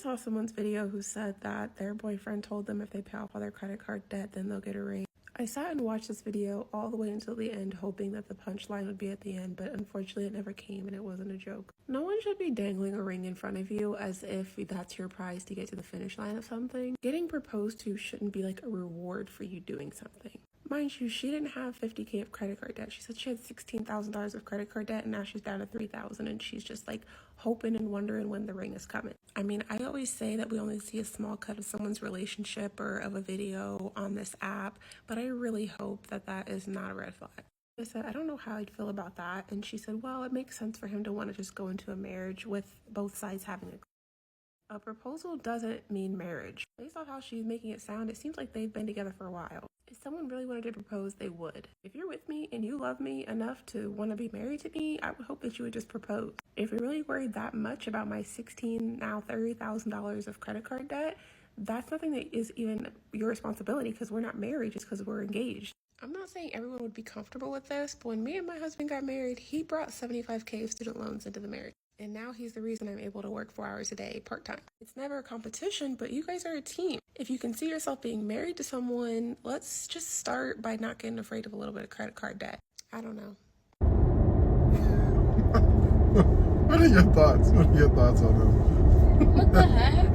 saw someone's video who said that their boyfriend told them if they pay off all their credit card debt, then they'll get a ring. I sat and watched this video all the way until the end, hoping that the punchline would be at the end, but unfortunately it never came and it wasn't a joke. No one should be dangling a ring in front of you as if that's your prize to get to the finish line of something. Getting proposed to shouldn't be like a reward for you doing something. Mind you, she didn't have $50K of credit card debt. She said she had $16,000 of credit card debt and now she's down to $3,000 and she's just like hoping and wondering when the ring is coming. I mean, I always say that we only see a small cut of someone's relationship or of a video on this app, but I really hope that that is not a red flag. I said, I don't know how I'd feel about that. And she said, well, it makes sense for him to want to just go into a marriage with both sides having a proposal doesn't mean marriage. Based off how she's making it sound, it seems like they've been together for a while. If someone really wanted to propose, they would. If you're with me and you love me enough to want to be married to me, I would hope that you would just propose. If you're really worried that much about my now $30,000 of credit card debt, that's nothing that is even your responsibility because we're not married just because we're engaged. I'm not saying everyone would be comfortable with this, but when me and my husband got married, he brought $75K of student loans into the marriage. And now he's the reason I'm able to work 4 hours a day part-time. It's never a competition, but you guys are a team. If you can see yourself being married to someone, let's just start by not getting afraid of a little bit of credit card debt. I don't know. What are your thoughts? What are your thoughts on this? What the heck?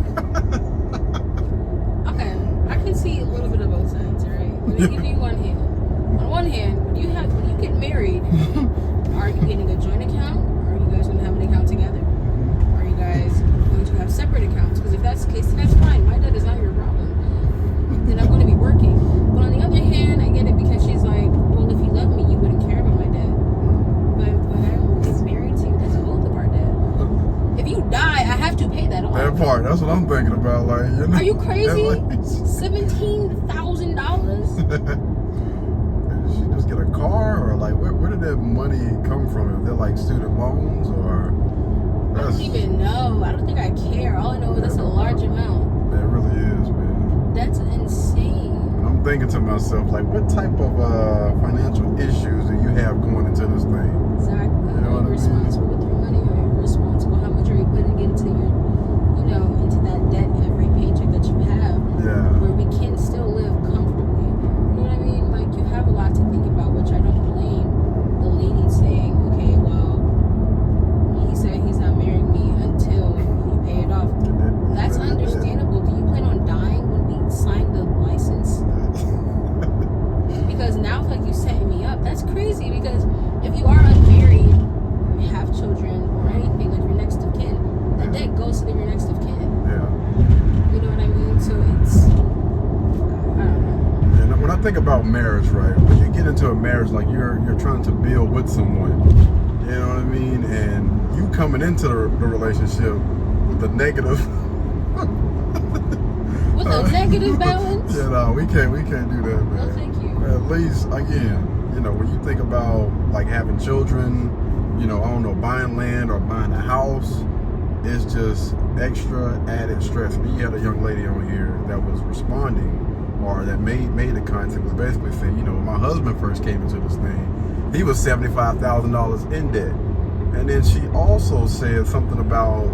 Okay, I can see a little bit of both sides, right? Let me give you one hand. On one hand, when you get married, are you getting a joint account? Or are you guys going to have an account together? Are you guys going to have separate accounts? Because if that's the case, then that's fine. My debt is not your problem. Then I'm going to be working. But on the other hand, I get it because she's like, well, if you love me, you wouldn't care about my debt. But I'm just married to you. That's both of our debt. If you die, I have to pay that off. That part, that's what I'm thinking about. Like, you know, are you crazy? Like, $17,000? Did she just get a car, or like where did that money come from? Is that like student loans, or? I don't even know. I don't think I care. All I know is that's a large amount. That really is, man. That's insane. I'm thinking to myself, like, what type of financial issues do you have going into this thing? Exactly. You know Are you responsible with your money? Are you responsible? How much are you putting into into that debt every paycheck that you have? Yeah. Where we can still live comfortably. You know what I mean? Like, you have a lot to think about, which I don't blame the lady saying, okay, well, he said he's not marrying me until you pay it off. That's understandable. Do you plan on dying when we sign the license? Because now it's like you setting me up. That's crazy, because if you are unmarried, have children or anything, like your next of kin, the debt goes to your next of kin. Yeah. You know what I mean? So it's, I don't know. And when I think about marriage, right, when you get into a marriage, like you're trying to build with someone, you know what I mean? And you coming into the relationship with a negative with a negative balance? Yeah, no, we can't do that, man. No, thank you. At least, again, you know, when you think about like having children, you know, I don't know, buying land or buying a house, it's just extra added stress. You had a young lady on here that was responding, or that made the content, was basically saying, you know, when my husband first came into this thing, he was $75,000 in debt. And then she also said something about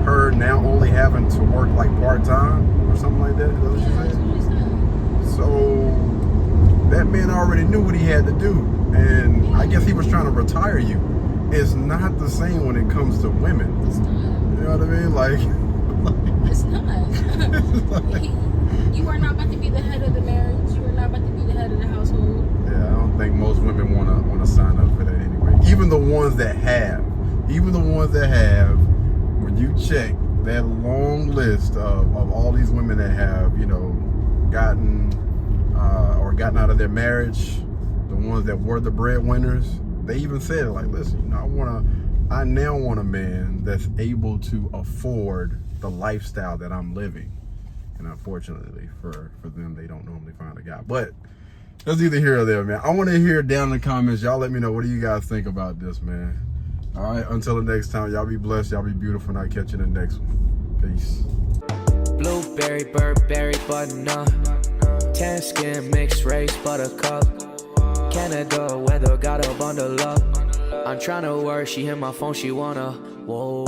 her now only having to work like part-time or something like that. Is that what she said? So that man already knew what he had to do. And I guess he was trying to retire you. It's not the same when it comes to women. It's not. You know what I mean? Like it's not. You are not about to be the head of the marriage. You are not about to be the head of the household. Yeah, I don't think most women wanna sign up for that anyway. Even the ones that have, when you check that long list of all these women that have, you know, gotten out of their marriage, the ones that were the breadwinners, they even said, like, listen, you know, I now want a man that's able to afford the lifestyle that I'm living. And unfortunately for them, they don't normally find a guy. But that's either here or there, man. I want to hear down in the comments. Y'all let me know, what do you guys think about this, man? All right, until the next time, y'all be blessed, y'all be beautiful, and I'll catch you in the next one. Peace. Blueberry, Burberry, button-up, tan skin, mixed race, buttercup, Canada weather, got a bundle up. I'm tryna work, she hit my phone, she wanna, whoa.